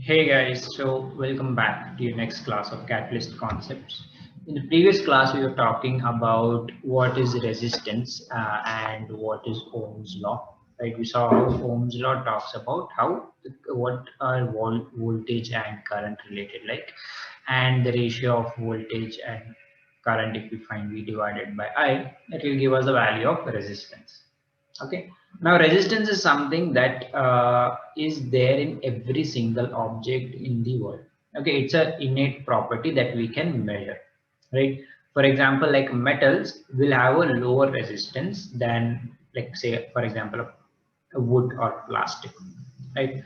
Hey guys, so welcome back to your next class of catalyst concepts. In the previous class, we were talking about what is resistance and what is Ohm's law. Right? We saw how Ohm's law talks about how what are voltage and current related like, and the ratio of voltage and current if we find V divided by I, that will give us the value of resistance. Okay, now resistance is something that is there in every single object in the world. Okay, it's a innate property that we can measure, right? For example, like metals will have a lower resistance than, like say for example, a wood or plastic, right?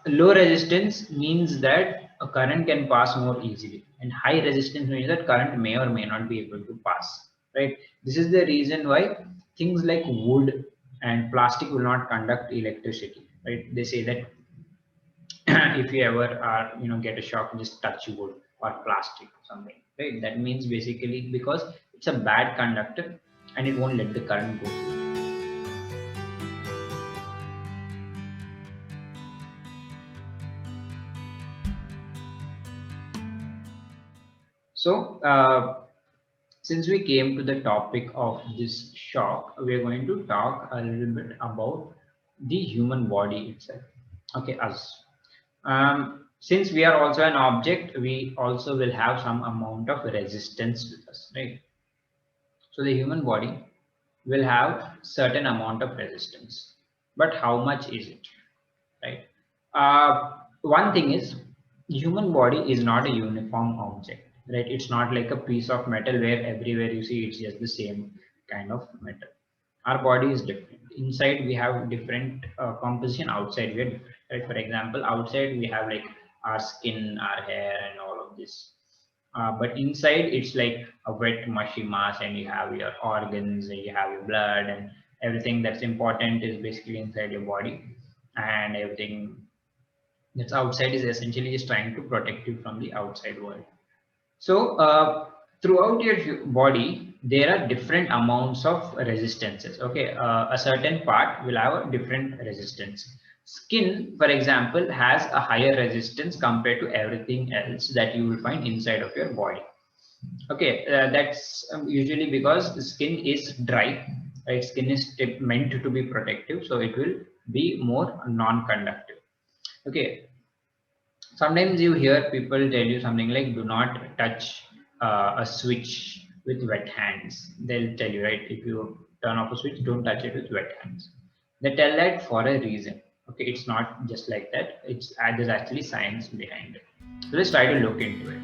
Low resistance means that a current can pass more easily, and high resistance means that current may or may not be able to pass, right? This is the reason why things like wood and plastic will not conduct electricity, right? They say that if you ever are, get a shock, just touch wood or plastic or something, right? That means basically because it's a bad conductor and it won't let the current go through. So, since we came to the topic of this shock, we are going to talk a little bit about the human body itself. Okay, us. Since we are also an object, we also will have some amount of resistance with us, right? So the human body will have certain amount of resistance, but how much is it, right? One thing is, human body is not a uniform object, right? It's not like a piece of metal where everywhere you see it's just the same kind of metal. Our body is different. Inside we have different composition, outside we are different, right? For example, outside we have like our skin, our hair and all of this, but inside it's like a wet mushy mass, and you have your organs, you have your blood, and everything that's important is basically inside your body, and everything that's outside is essentially just trying to protect you from the outside world. So throughout your body, there are different amounts of resistances. Okay, a certain part will have a different resistance. Skin, for example, has a higher resistance compared to everything else that you will find inside of your body. Okay, that's usually because the skin is dry, right? Skin is meant to be protective, so it will be more non-conductive. Okay, sometimes you hear people tell you something like, do not touch a switch with wet hands. They'll tell you, right? If you turn off a switch, don't touch it with wet hands. They tell that for a reason. Okay, it's not just like that. It's there's actually science behind it. So let's try to look into it.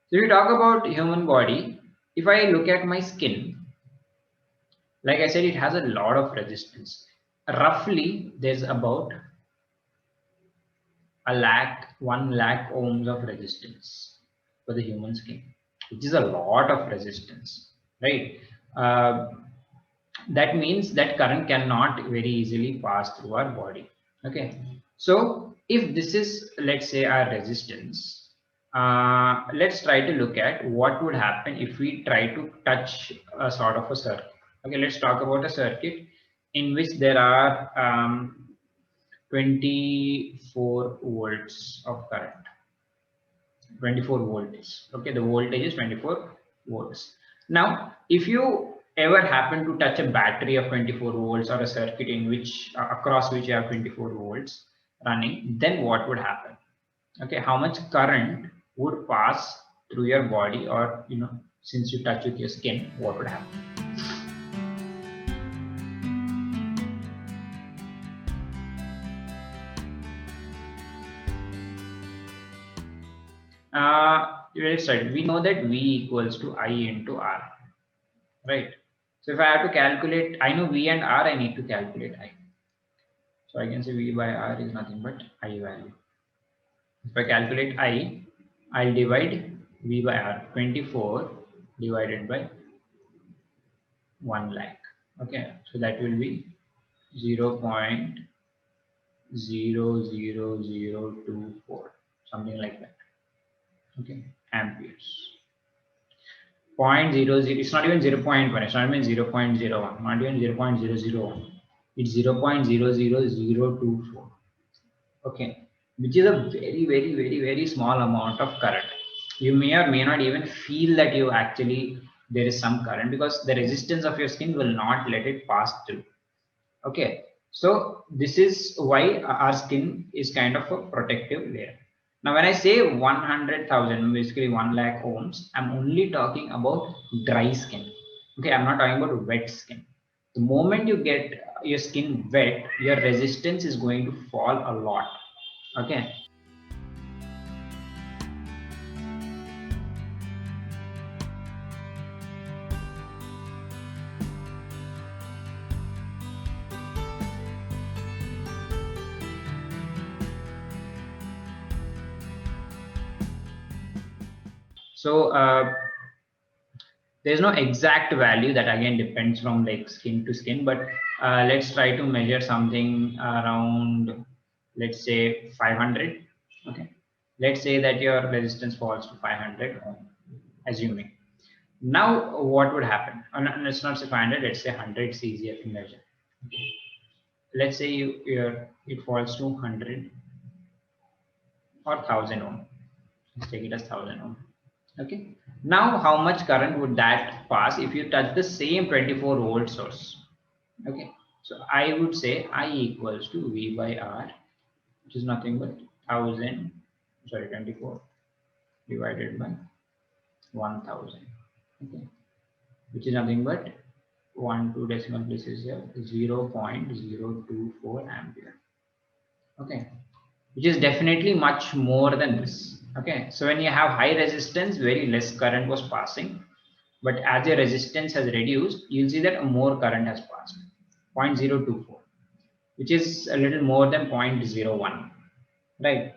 So we talk about human body. If I look at my skin, like I said, it has a lot of resistance. Roughly, there's about 1 lakh ohms of resistance for the human skin, which is a lot of resistance, right? Uh, that means that current cannot very easily pass through our body. Okay, so if this is, let's say, our resistance, let's try to look at what would happen if we try to touch a sort of a circuit. Okay, let's talk about a circuit in which there are 24 volts of current. 24 volts. Okay, the voltage is 24 volts. Now if you ever happen to touch a battery of 24 volts or a circuit in which across which you have 24 volts running, then what would happen? Okay, how much current would pass through your body, or since you touch with your skin, what would happen? Let's start. We know that V equals to I into R, right? So if I have to calculate, I know V and R, I need to calculate I. So I can say V by R is nothing but I value. If I calculate I, I'll divide V by R. 24 divided by 1 lakh. Okay, so that will be 0.00024, something like that. Okay, amperes. 0.00, it's not even 0.1, it's not even 0.01, not even 0.001, it's 0.00024. Okay, which is a very, very, very, very small amount of current. You may or may not even feel that you actually there is some current because the resistance of your skin will not let it pass through. Okay, so this is why our skin is kind of a protective layer. Now when I say 100,000, basically 1 lakh ohms, I'm only talking about dry skin. Okay, I'm not talking about wet skin. The moment you get your skin wet, your resistance is going to fall a lot. Okay, so there's no exact value, that again depends from like skin to skin, but let's try to measure something around, let's say 500. Okay, let's say that your resistance falls to 500 ohm, assuming. Now what would happen? Let's not say 500, let's say 100, it's easier to measure. Okay. Let's say it falls to 100 or 1000 ohm. Let's take it as 1000 ohm. Okay, now how much current would that pass if you touch the same 24-volt source? Okay, so I would say I equals to V by R, which is nothing but 1000, sorry, 24 divided by 1000. Okay, which is nothing but 2 decimal places here, 0.024 ampere. Okay, which is definitely much more than this. Okay, so when you have high resistance, very less current was passing, but as your resistance has reduced, you'll see that more current has passed, 0.024, which is a little more than 0.01, right?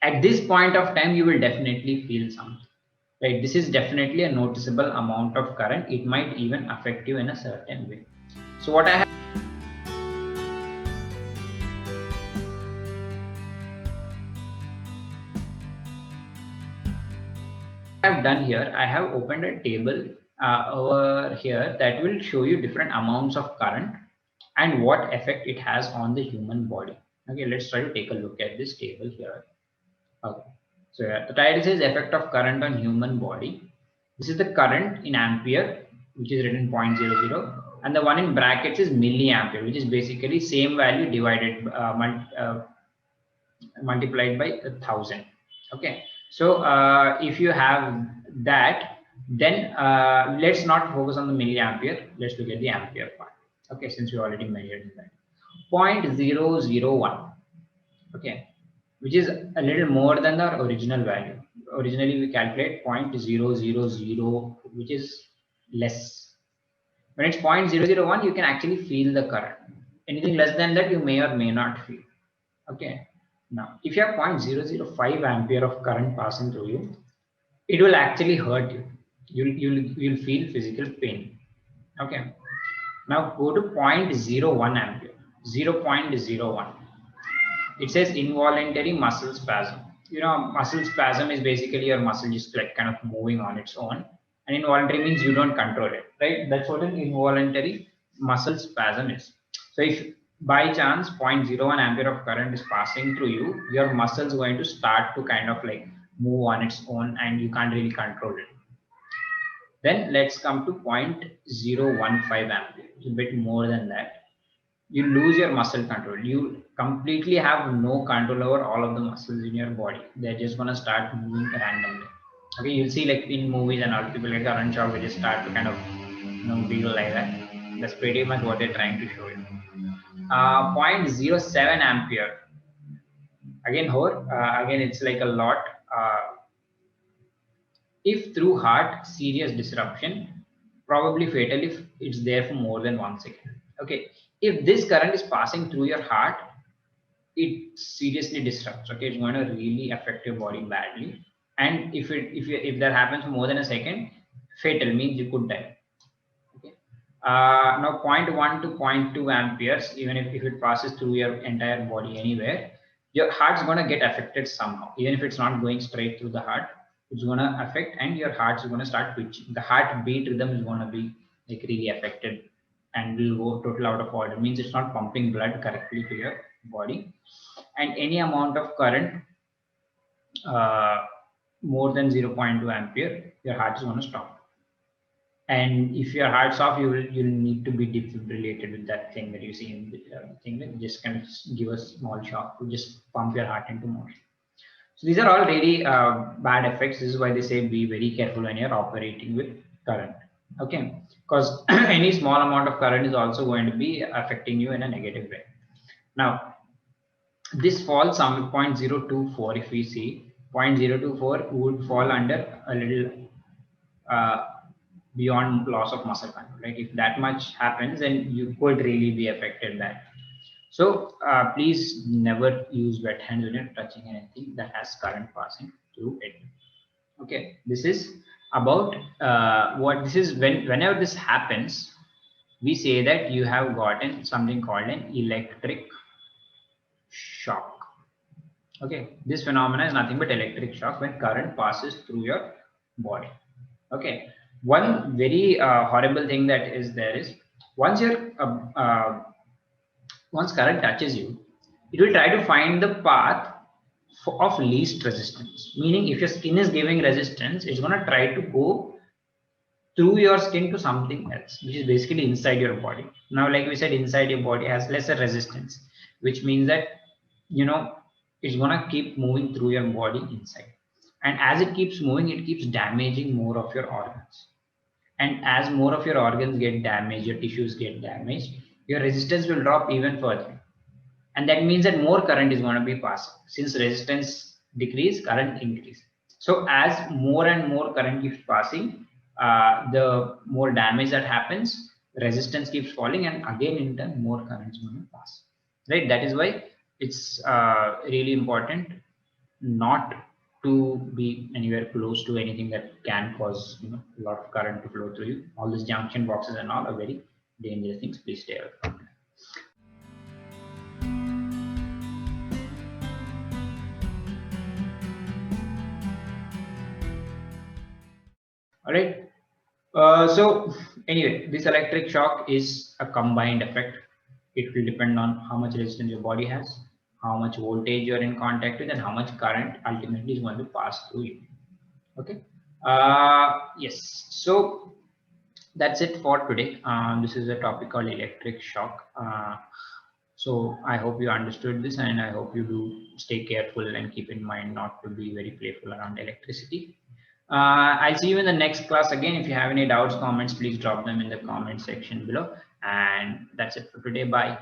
At this point of time, you will definitely feel something, right? This is definitely a noticeable amount of current. It might even affect you in a certain way. So what I have done here, I have opened a table over here that will show you different amounts of current and what effect it has on the human body. Okay, let's try to take a look at this table here. Okay, so the title says effect of current on human body. This is the current in ampere, which is written 0.00, and the one in brackets is milliampere, which is basically same value divided multiplied by 1000. Okay, so if you have that, then let's not focus on the milliampere, let's look at the ampere part. Okay, since we already measured that, 0.001. Okay, which is a little more than the original value. Originally we calculate 0.000, which is less. When it's 0.001, you can actually feel the current. Anything less than that, you may or may not feel. Okay. Now, if you have 0.005 ampere of current passing through you, it will actually hurt you. You'll feel physical pain. Okay. Now go to 0.01 ampere. 0.01. It says involuntary muscle spasm. You know, muscle spasm is basically your muscle just like kind of moving on its own, and involuntary means you don't control it, right? That's what an involuntary muscle spasm is. So if by chance 0.01 ampere of current is passing through you, your muscle is going to start to kind of like move on its own and you can't really control it. Then let's come to 0.015 ampere, it's a bit more than that. You lose your muscle control. You completely have no control over all of the muscles in your body. They're just gonna start moving randomly. Okay, you'll see like in movies and all, people get current shock, they just start to kind of feel like that. That's pretty much what they're trying to show you. 0.07 ampere. Again, again, it's like a lot. If through heart, serious disruption, probably fatal if it's there for more than 1 second. Okay, if this current is passing through your heart, it seriously disrupts. Okay, it's going to really affect your body badly. And if that happens for more than a second, fatal means you could die. Okay. Now zero point 0.1 to zero point 0.2 amperes, even if it passes through your entire body anywhere, your heart's going to get affected somehow. Even if it's not going straight through the heart, it's gonna affect, and your heart's gonna start twitching. The heartbeat rhythm is gonna be like really affected and will go total out of order. Means it's not pumping blood correctly to your body, and any amount of current uh, more than 0.2 ampere, your heart is gonna stop. And if your heart's off, you'll need to be defibrillated with that thing that you see in the thing. That just kind of give a small shock to just pump your heart into motion. So these are all really bad effects. This is why they say be very careful when you're operating with current. Okay, because any small amount of current is also going to be affecting you in a negative way. Now, this falls some 0.024. If we see 0.024 would fall under a little uh, beyond loss of muscle control. Right? If that much happens, then you could really be affected that. So please never use wet hands when you're touching anything that has current passing through it. Okay, this is about what this is. Whenever this happens, we say that you have gotten something called an electric shock. Okay, this phenomena is nothing but electric shock when current passes through your body. Okay, one very horrible thing that is there is once your once current touches you, it will try to find the path of least resistance. Meaning, if your skin is giving resistance, it's going to try to go through your skin to something else, which is basically inside your body. Now, like we said, inside your body has lesser resistance, which means that it's going to keep moving through your body inside. And as it keeps moving, it keeps damaging more of your organs. And as more of your organs get damaged, your tissues get damaged, your resistance will drop even further. And that means that more current is going to be passed. Since resistance decrease, current increase. So as more and more current keeps passing, the more damage that happens, resistance keeps falling, and again in turn more current is going to pass. Right? That is why it's really important not to be anywhere close to anything that can cause a lot of current to flow through you. All these junction boxes and all are very dangerous things. Please stay away from them. All right. So anyway, this electric shock is a combined effect. It will depend on how much resistance your body has, how much voltage you're in contact with, and how much current ultimately is going to pass through you. Okay. Yes. So that's it for today. This is a topic called electric shock. So I hope you understood this, and I hope you do stay careful and keep in mind not to be very playful around electricity. I'll see you in the next class again. If you have any doubts, comments, please drop them in the comment section below. And that's it for today. Bye.